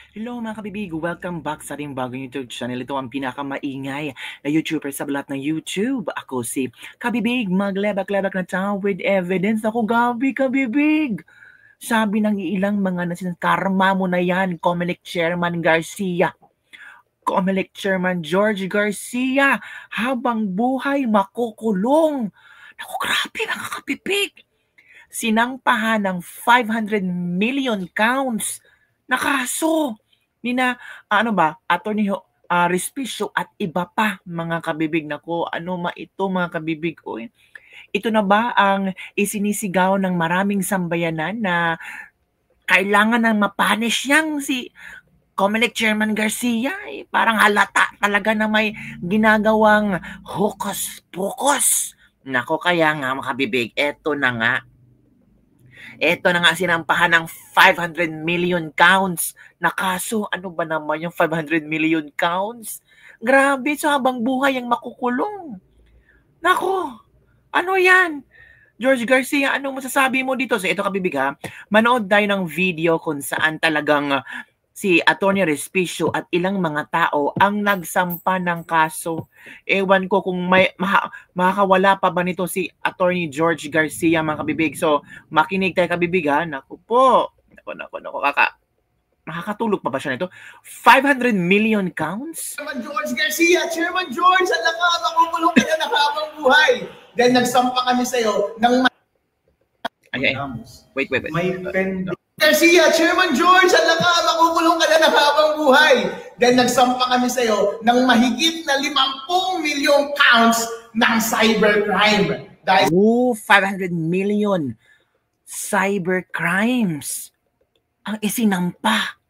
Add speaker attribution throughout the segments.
Speaker 1: Hello mga kabibig! Welcome back sa ating bagong YouTube channel. Ito ang pinakamaingay na YouTuber sa balat ng YouTube. Ako si Kabibig, maglebak-lebak na tao with evidence. Ako, Gabi, Kabibig! Sabi ng ilang mga karma mo na yan, Comelec Chairman Garcia. Comelec Chairman George Garcia, habang buhay makukulong. Naku, grabe mga kabibig! Sinampahan ng 500 million counts na kaso nina Attorney Respicio at iba pa mga kabibig. Nako, ito mga kabibig? Ito na ba ang isinisigaw ng maraming sambayanan na kailangan ng mapunish yang si Comelec Chairman Garcia? Parang halata talaga na may ginagawang hocus-pocus. Nako, kaya nga mga kabibig, eto na nga sinampahan ng 500 million counts na kaso. Ano ba naman yung 500 million counts? Grabe, so habang buhay ang makukulong. Nako, ano yan? George Garcia, anong masasabi mo dito? So ito kabibig ha, manood tayo ng video kung saan talagang si Attorney Respicio at ilang mga tao ang nagsampa ng kaso. Ewan ko kung may makakawala pa ba nito si Attorney George Garcia mga kabibig. So makinig tayo kabibig ha. Naku po. Naku. Makakatulog pa ba siya nito? 500 million counts?
Speaker 2: Chairman George Garcia, Chairman George, ang lakas, makukulong ka na habang buhay. Then nagsampa kami sa'yo ng
Speaker 1: Wait.
Speaker 2: May pen. Garcia, Chairman George, ang lakas, makukulong ka na habang buhay. Then nagsampa kami sa'yo ng mahigit na 50 milyong counts ng cybercrime. Dahil
Speaker 1: 500 million cybercrimes ang isinampa.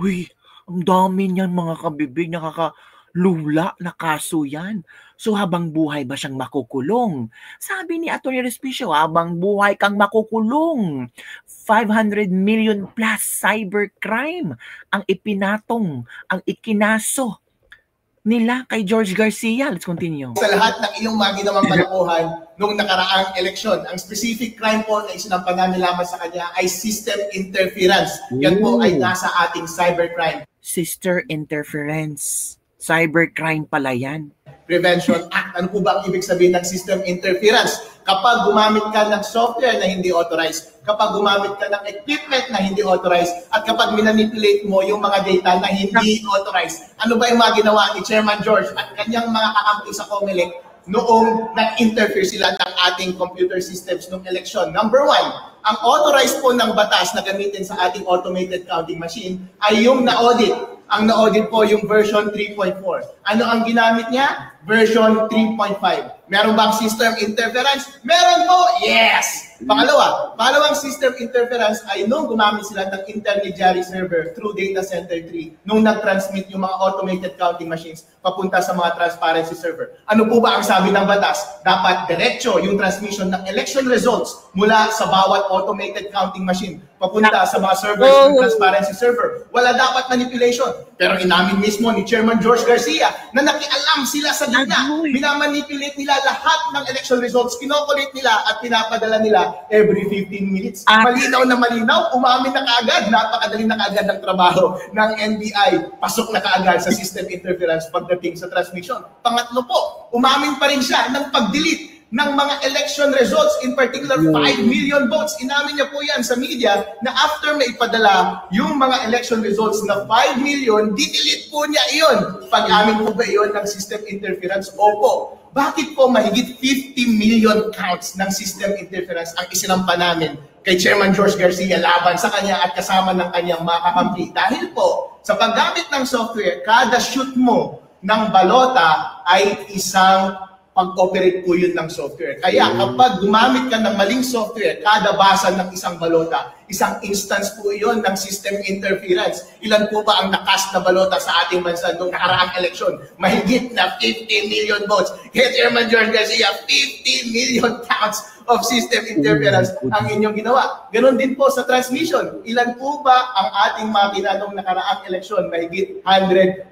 Speaker 1: Uy, ang dami niyan mga kabibig, nakakalula na kaso yan. So habang buhay ba siyang makukulong? Sabi ni Atty. Respicio, habang buhay kang makukulong. 500 million plus cybercrime ang ipinatong, ang ikinaso nila kay George Garcia. Let's continue.
Speaker 2: Sa lahat ng iyong mga ginawang kalokohan noong nakaraang eleksyon, ang specific crime po na isinampa namin lamang sa kanya ay system interference. Yan po ay nasa ating cybercrime.
Speaker 1: Sister interference. Cybercrime pala yan.
Speaker 2: Prevention Act. Ano po ba ang ibig sabihin ng system interference? Kapag gumamit ka ng software na hindi authorized, kapag gumamit ka ng equipment na hindi authorized, at kapag minanipulate mo yung mga data na hindi authorized. Ano ba yung mga ginawa ni Chairman George at kanyang mga kakampi sa Comelec noong nag-interfere sila ng ating computer systems noong election? Number one, ang authorized po ng batas na gamitin sa ating automated counting machine ay yung na-audit. Ang na-audit po yung version 3.4. Ano ang ginamit niya? Version 3.5. Meron bang system interference? Meron po! Yes! Pangalawang system interference ay nung gumamit sila ng intermediary server through data center 3, nung nag-transmit yung mga automated counting machines papunta sa mga transparency server. Ano po ba ang sabi ng batas? Dapat diretso yung transmission ng election results mula sa bawat automated counting machine papunta sa mga servers ng transparency server. Wala dapat manipulation. Pero inamin mismo ni Chairman George Garcia na nakialam sila sa gitna. Minamanipulate nila lahat ng election results, kinokolate nila at pinapadala nila every 15 minutes. Malinaw na malinaw, umamin na kaagad, napakadali na kaagad ng trabaho ng NBI. Pasok na kaagad sa system interference pagdating sa transmission. Pangatlo po, umamin pa rin siya ng pag-delete ng mga election results, in particular 5 million votes. Inamin niya po yan sa media na after may ipadala yung mga election results na 5 million, di-delete po niya iyon. Pag-amin po ba iyon ng system interference? Opo. Bakit po mahigit 50 million counts ng system interference ang isinampa namin kay Chairman George Garcia laban sa kanya at kasama ng kanyang mga kakampi? Dahil po, sa paggamit ng software, kada shoot mo ng balota ay isang pag-operate po yun ng software. Kaya kapag gumamit ka ng maling software, kada basa ng isang balota, isang instance po yun ng system interference. Ilan po ba ang nakas na balota sa ating bansa noong nakaraang eleksyon? Mahigit na 50 million votes. Kaya Chairman George Garcia, 50 million counts of system interference ang inyong ginawa. Ganon din po sa transmission. Ilan po ba ang ating makina noong nakaraang eleksyon? Mahigit 100,000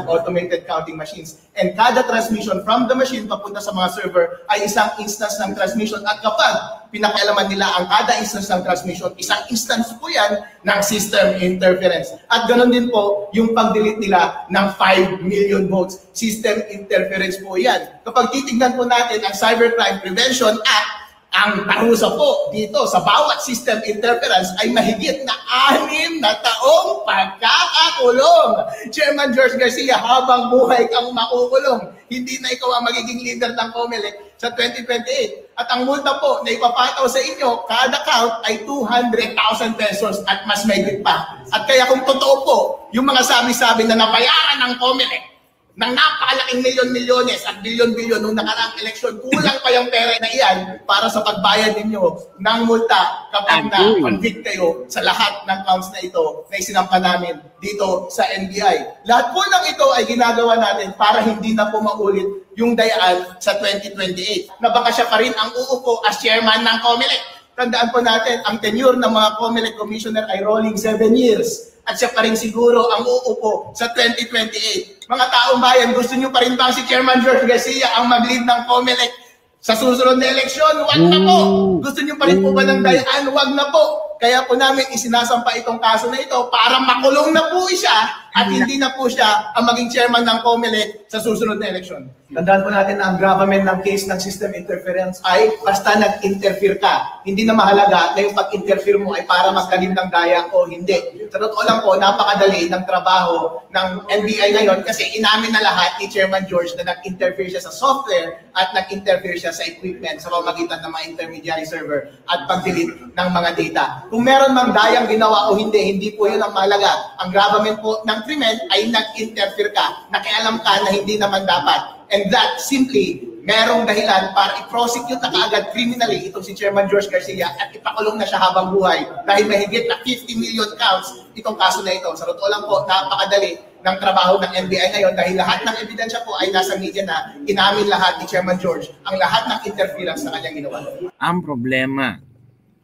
Speaker 2: automated counting machines. And kada transmission from the machine papunta sa mga server ay isang instance ng transmission. At kapag pinakialaman nila ang kada instance ng transmission. Isang instance po yan ng system interference. At ganoon din po yung pag-delete nila ng 5 million votes. System interference po yan. Kapag titignan po natin ang Cybercrime Prevention Act, ang parusa po dito sa bawat system interference ay mahigit na 6 na taong pagkakakulong. Chairman George Garcia, habang buhay kang makukulong. Hindi na ikaw ang magiging leader ng COMELEC sa 2028. At ang multa po na ipapataw sa inyo, kada count ay 200,000 pesos at mas mahigit pa. At kaya kung totoo po, yung mga sabi-sabi na nabayaran ng COMELEC, ng napakalaking milyon-milyones at bilyon-bilyon nung nakaraang eleksyon, kulang pa yung pera na iyan para sa pagbayad ninyo ng multa kapag na-convict kayo sa lahat ng counts na ito na isinampa namin dito sa NBI. Lahat po ng ito ay ginagawa natin para hindi na po maulit yung dayaan sa 2028. Na baka siya pa rin ang uupo as chairman ng COMELEC. Tandaan po natin, ang tenure ng mga COMELEC commissioner ay rolling 7 years. At siya pa rin siguro ang uupo sa 2028. Mga taong bayan, gusto nyo pa rin bang si Chairman George Garcia ang mag-lead ng COMELEC sa susunod na eleksyon? Wag na po! Gusto nyo pa rin po ba ng dayaan? Wag na po! Kaya po namin isinasampa itong kaso na ito para makulong na po siya at hindi na po siya ang maging chairman ng COMELEC sa susunod na eleksyon. Tandaan po natin na ang gravamen ng case ng system interference ay basta nag-interfere ka. Hindi na mahalaga na yung pag-interfere mo ay para magkalim ng daya o hindi. Sa totoo lang po, napakadali ng trabaho ng NBI ngayon kasi inamin na lahat ni Chairman George na nag-interfere siya sa software at nag-interfere siya sa equipment sa pamamagitan ng mga intermediary server at pag-delete ng mga data. Kung meron mang dayang ginawa o hindi po yun ang mahalaga. Ang gravamen po ng krimen ay nag-interfere ka, nakialam ka na hindi naman dapat. And that simply, merong dahilan para i-prosecute na kaagad criminally itong si Chairman George Garcia at ipakulong na siya habang buhay dahil mahigit na 50 million counts itong kaso na ito. Sa totoo lang po, napakadali ng trabaho ng NBI ngayon dahil lahat ng ebidensya po ay nasa media na inamin lahat ni Chairman George ang lahat ng interference na kanyang ginawa.
Speaker 1: Ang problema,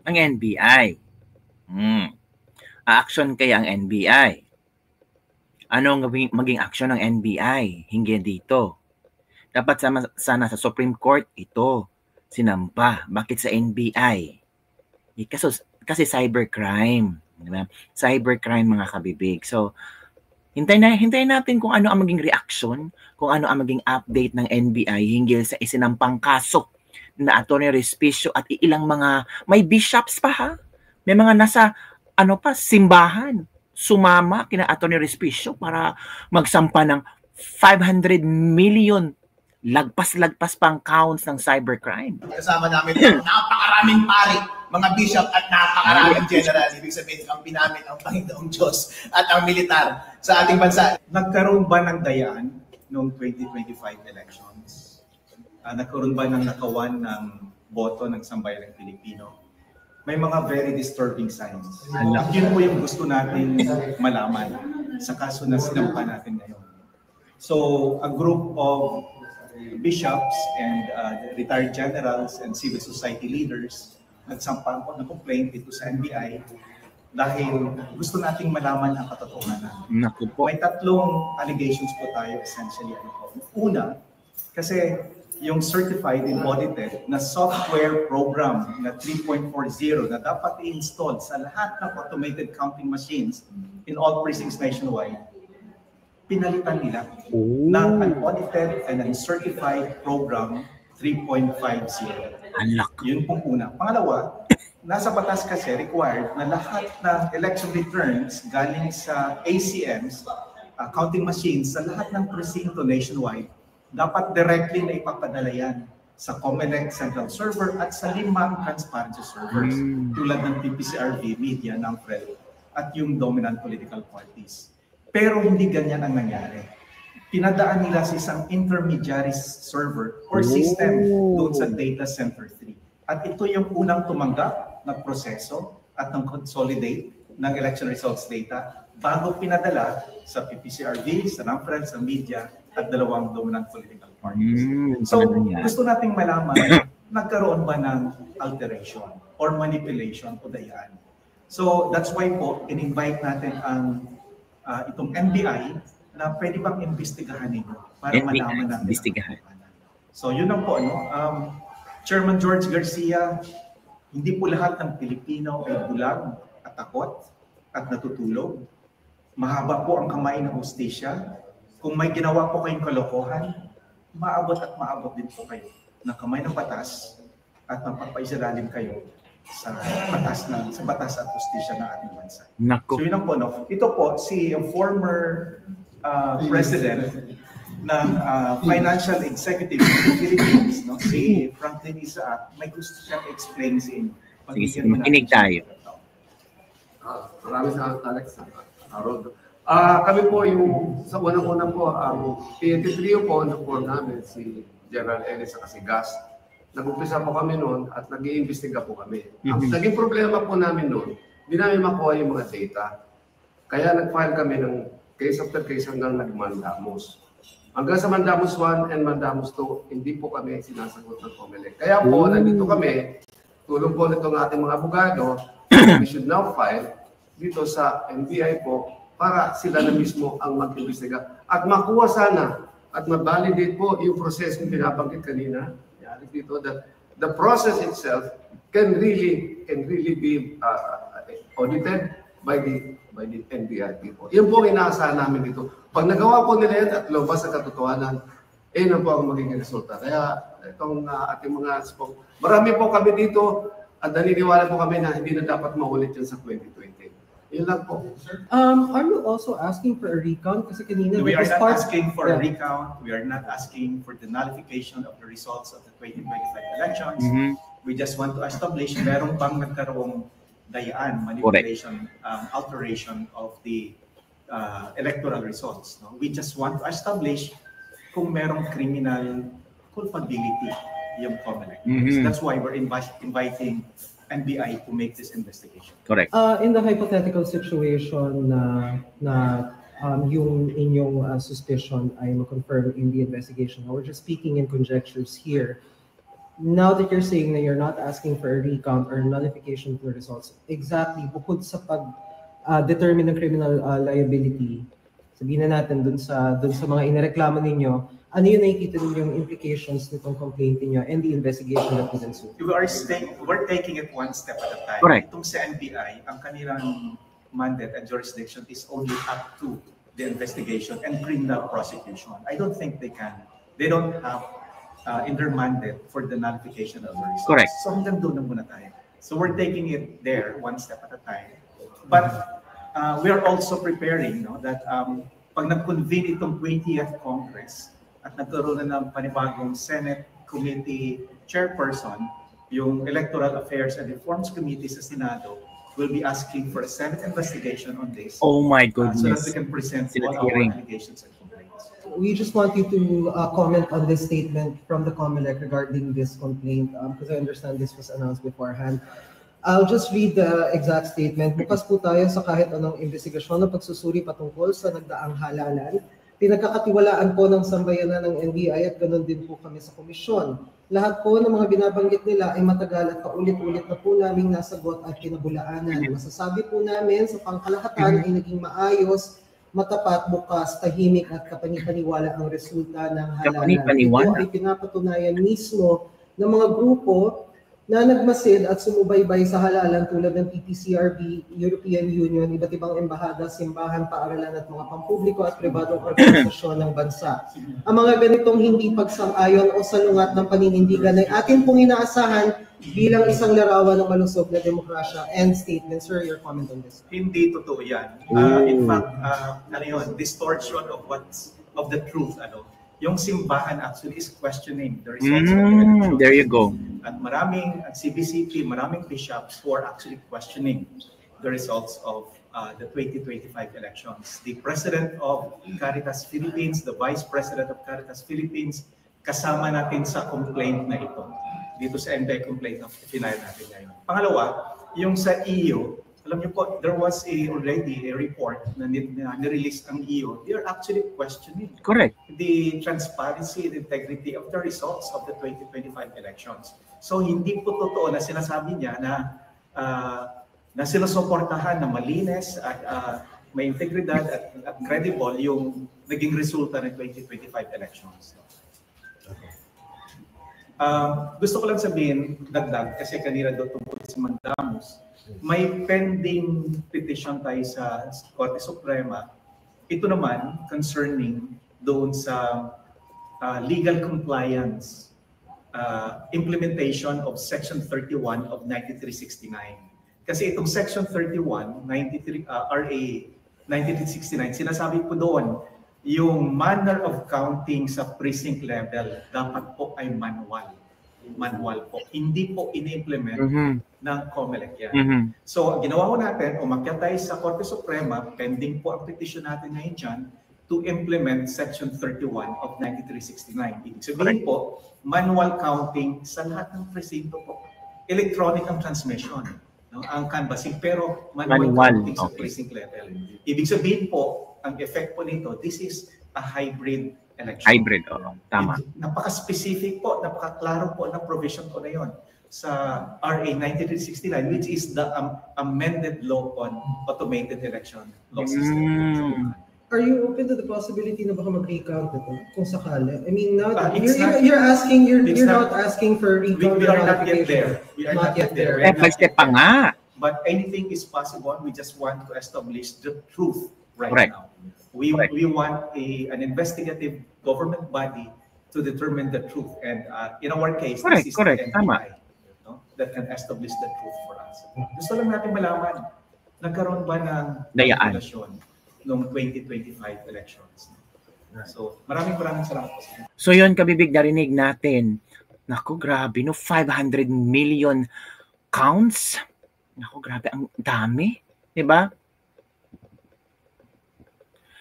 Speaker 1: ang NBI. Action kaya ang NBI? Anong maging action ng NBI hinggil dito? Dapat sana sa Supreme Court ito sinampa. Bakit sa NBI? Kasi cybercrime. Diba? Cybercrime mga kabibig. So, hintayin natin kung ano ang maging reaction, kung ano ang maging update ng NBI hinggil sa isinampang kaso na Atty. Respicio at ilang mga, may bishops pa ha? May mga nasa, simbahan. Sumama kina Atty. Respicio para magsampa ng 500 million lagpas pang counts ng cybercrime.
Speaker 2: Kasama namin napakaraming pari, mga bishop at napakaraming general. Ibig sabihin, ang pinamit ang Panginoong Diyos at ang militar sa ating bansa.
Speaker 3: Nagkaroon ba ng dayaan noong 2025 elections? Nagkaroon ba ng nakawan ng boto ng sambayanang Pilipino? May mga very disturbing signs. At yun po yung gusto natin malaman sa kaso na sinampa natin ngayon. So, a group of bishops and retired generals and civil society leaders nagsampa ng complaint dito sa NBI dahil gusto nating malaman ang katotohanan. May 3 allegations po tayo essentially. Una, kasi yung certified and audited na software program na 3.40 na dapat i-install sa lahat ng automated counting machines in all precincts nationwide, pinalitan nila ng unaudited and uncertified program 3.50. Yun pong una. Pangalawa, nasa batas kasi required na lahat ng election returns galing sa ACMs, counting machines, sa lahat ng presinto nationwide, dapat directly na ipapadala yan sa COMELEC Central Server at sa 5 transparency servers tulad ng PPCRV, Media, NAMFREL at yung dominant political parties. Pero hindi ganyan ang nangyari. Pinadaan nila sa isang intermediary server or system doon sa data center 3. At ito yung unang tumanggap ng proseso at ng consolidate ng election results data bago pinadala sa PPCRV, sa NAMFREL, sa Media at 2 dominant political parties. So, gusto nating malaman, nagkaroon ba ng alteration or manipulation o dayaan? So, that's why po, in-invite natin ang itong NBI na pwede bang imbestigahan ninyo para malaman natin. So yun lang po, Chairman George Garcia, Hindi po lahat ng Pilipino ay bulag at takot at natutulog. Mahaba po ang kamay ng hustisya. Kung may ginawa po kayong kalokohan, maabot at maabot din po kayo ng kamay ng batas at magpapaisalalim kayo sa batas at hustisya ng ating bansa.
Speaker 1: Nako.
Speaker 3: So yun ang po, no? Ito po, si former president ng Financial Executive of the Philippines, no? Si Franklin Isaac, may gusto siyang explain sa inyo.
Speaker 1: Sige, makinig tayo.
Speaker 4: Maraming salamat, Alex. Rod. Kami po yung sa unang-una po, ang PNP Trio po, na-form namin si General Ellis at si Gas. Nag-umpisa po kami noon at nag-iimbestiga po kami. Ang naging problema po namin noon, hindi namin makuha yung mga data. Kaya nag-file kami ng case after case hanggang nag-mandamus. Hanggang sa Mandamus 1 and Mandamus 2, hindi po kami sinasagot ng COMELEC. Kaya po, nandito kami, tulong po nitong ating mga abogado, we should now file dito sa NBI po para sila na mismo ang mag-imbestiga. At makuha sana at ma-validate po yung proseso yung binabanggit kanina, dito, that the process itself can really be audited by the NBI people. Yan po ang inaasahan namin dito. Pag nagawa po nila yan at lumabas sa katotohanan, yan po ang magiging resulta. Kaya itong ating mga marami po kami dito at naniniwala po kami na hindi na dapat maulit yan sa 2020. Yun lang po.
Speaker 5: Are you also asking for a recount? Kasi kanina
Speaker 3: we are not asking for a recount. We are not asking for the nullification of the results of the 2025 elections. We just want to establish merong bang nagkaroong dayaan, manipulation, alteration of the electoral results. No? We just want to establish kung merong criminal culpability yung COMELEC. So that's why we're inviting NBI to make this investigation.
Speaker 1: Correct.
Speaker 5: In the hypothetical situation na yung inyong suspicion ay ma-confirm in the investigation, we're just speaking in conjectures here. Now that you're saying that you're not asking for a recount or nullification of the results, exactly, bukod sa pag-determine ng criminal liability, sabihin na natin dun sa mga inireklamo ninyo, ano yung nakikita ninyong implications nitong complaint niyo and the investigation that was ensued?
Speaker 3: We're taking it one step at a time.
Speaker 1: Correct.
Speaker 3: Itong sa NBI, ang kanilang mandate and jurisdiction is only up to the investigation and criminal prosecution. I don't think they don't have in their mandate for the nullification of the results.
Speaker 1: Correct.
Speaker 3: So hanggang doon na muna tayo. So we're taking it there one step at a time. But we are also preparing that pag nag-convene itong 20th Congress, at nagkaroon na ng panibagong Senate Committee Chairperson, yung Electoral Affairs and Reforms Committee sa Senado will be asking for a Senate investigation on this.
Speaker 1: Oh my goodness.
Speaker 3: So that we can present all our allegations and complaints.
Speaker 5: We just want you to comment on this statement from the COMELEC regarding this complaint, because I understand this was announced beforehand. I'll just read the exact statement. Bukas po tayo sa kahit anong investigasyon na pagsusuri patungkol sa nagdaang halalan. Pinagkakatiwalaan po ng sambayanan ng NBI at ganoon din po kami sa komisyon. Lahat po ng mga binabanggit nila ay matagal at paulit-ulit na po naming nasagot at pinabulaanan. Masasabi po namin sa pangkalahatan ay naging maayos, matapat, bukas, tahimik at kapani-paniwala ang resulta ng halalan. Ito ay pinapatunayan mismo ng mga grupo na nagmasid at sumubaybay sa halalan tulad ng PPCRB, European Union, iba't ibang embahada, simbahan, paaralan at mga pampubliko at pribadong organisasyon ng bansa. Ang mga ganitong hindi pagsang-ayon o salungat ng paninindigan ay atin pong inaasahan bilang isang larawan ng malusog na demokrasya. End statement. Sir, your comment on this?
Speaker 3: Hindi totoo yan. In fact, distortion of the truth. Yung simbahan actually is questioning the results of the elections.
Speaker 1: There you go.
Speaker 3: At maraming CBCP, maraming bishops who are actually questioning the results of the 2025 elections. The President of Caritas Philippines, the Vice President of Caritas Philippines, kasama natin sa complaint na ito. Dito sa NBI complaint na final natin ngayon. Pangalawa, yung sa EU, alam niyo po, there was already a report na nirelease ang EU. They are actually questioning the transparency and integrity of the results of the 2025 elections. So hindi po totoo na sinasabi niya na sinusuportahan na malinis at may integridad at credible yung naging resulta ng 2025 elections. Gusto ko lang sabihin, dagdag, kasi kanina daw tungkol sa Mandamus, may pending petition tayo sa Korte Suprema. Ito naman concerning doon sa legal compliance implementation of Section 31 of 9369. Kasi itong Section 31, RA 9369, sinasabi po doon, yung manner of counting sa precinct level dapat po ay manual. Manual po. Hindi po in-implement ng COMELEC yan. So, ginawa ko natin, umakyat tayo sa Korte Suprema, pending po ang petition natin ngayon dyan, to implement Section 31 of 9369. Ibig sabihin po, manual counting sa lahat ng presinto po. Electronic ang transmission, no? Ang canvassing, pero manual counting sa precinct level. Ibig sabihin po, ang effect po nito, this is a hybrid election.
Speaker 1: Hybrid, tama.
Speaker 3: Napaka-specific po, napaka-klaro po na provision po na yon sa RA 9369, which is the amended law on automated election law system.
Speaker 5: Are you open to the possibility na baka mag-recount ito kung sakali? I mean, now you're asking, you're not asking for recount.
Speaker 3: We are not yet there. We are not yet there.
Speaker 1: Step pa nga.
Speaker 3: But anything is possible. We just want to establish the truth right
Speaker 1: Correct.
Speaker 3: now. We want an investigative government body to determine the truth. And in our case, this is the NBI, that can establish the truth for us. Gusto lang natin malaman, nagkaroon ba ng manipulation noong 2025 elections? So, maraming salamat po.
Speaker 1: So yun, kabibig, narinig natin. Naku, grabe, no? 500 million counts. Naku, grabe, ang dami. Diba?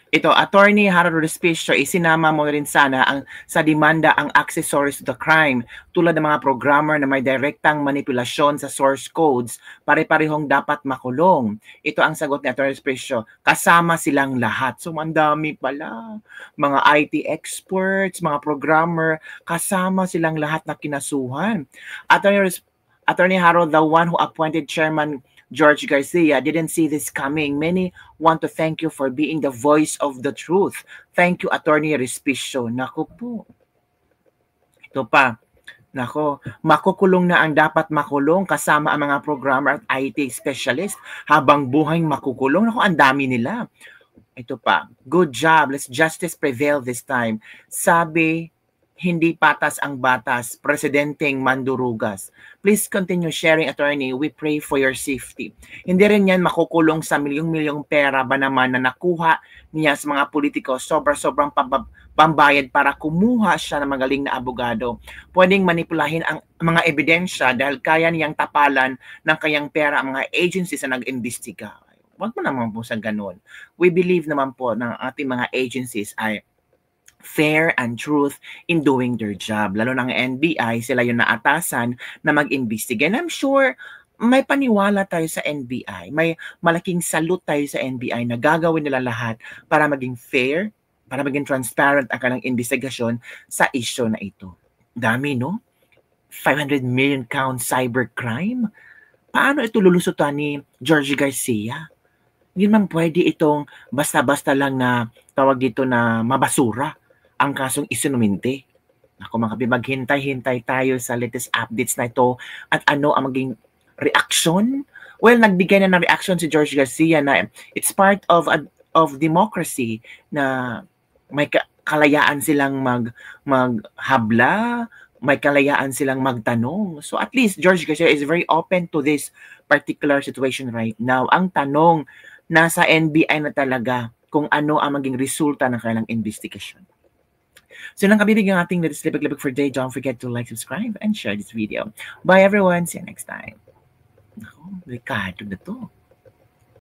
Speaker 1: Ito, Attorney Harold Respicio, isinama mo rin sana sa demanda ang accessories to the crime tulad ng mga programmer na may direktang manipulasyon sa source codes, pare-parehong dapat makulong. Ito ang sagot ni Attorney Respicio, kasama silang lahat. So, ang dami pala. Mga IT experts, mga programmer, kasama silang lahat na kinasuhan. Attorney Harold, the one who appointed Chairman George Garcia, didn't see this coming. Many want to thank you for being the voice of the truth. Thank you, Attorney Respicio. Naku po. Ito pa. Naku, makukulong na ang dapat makulong kasama ang mga programmer at IT specialist habang buhay makukulong. Naku, ang dami nila. Ito pa. Good job. Let's justice prevail this time. Sabi, hindi patas ang batas, Presidenteng Mandurugas. Please continue sharing, Attorney. We pray for your safety. Hindi rin yan makukulong sa milyong-milyong pera ba naman na nakuha niya sa mga politiko. Sobrang pambayad para kumuha siya ng magaling na abogado. Pwedeng manipulahin ang mga ebidensya dahil kaya niyang tapalan ng kayang pera ang mga agencies na nag-imbestiga. Huwag mo naman po sa ganun. We believe naman po ng ating mga agencies ay fair and truth in doing their job. Lalo ng NBI, sila yung naatasan na mag-investigate. And I'm sure may paniwala tayo sa NBI. May malaking salute tayo sa NBI na gagawin nila lahat para maging fair, para maging transparent ang kanilang investigasyon sa issue na ito. Dami, no? 500 million count cybercrime? Paano ito lulusutan ni George Garcia? Hindi man pwede itong basta-basta lang na tawag dito na mabasura ang kasong isinuminte. Ako mga kabibag, hintay-hintay tayo sa latest updates na ito at ano ang maging reaction. Well, nagbigay na ng reaction si George Garcia na it's part of democracy na may kalayaan silang maghabla, may kalayaan silang magtanong. So at least George Garcia is very open to this particular situation right now. Ang tanong, nasa NBI na talaga kung ano ang maging resulta ng kanilang investigation. So lang kabibig ang ating latest libag-libag for today. Don't forget to like, subscribe, and share this video. Bye everyone. See you next time. Ako, Ricardo na to.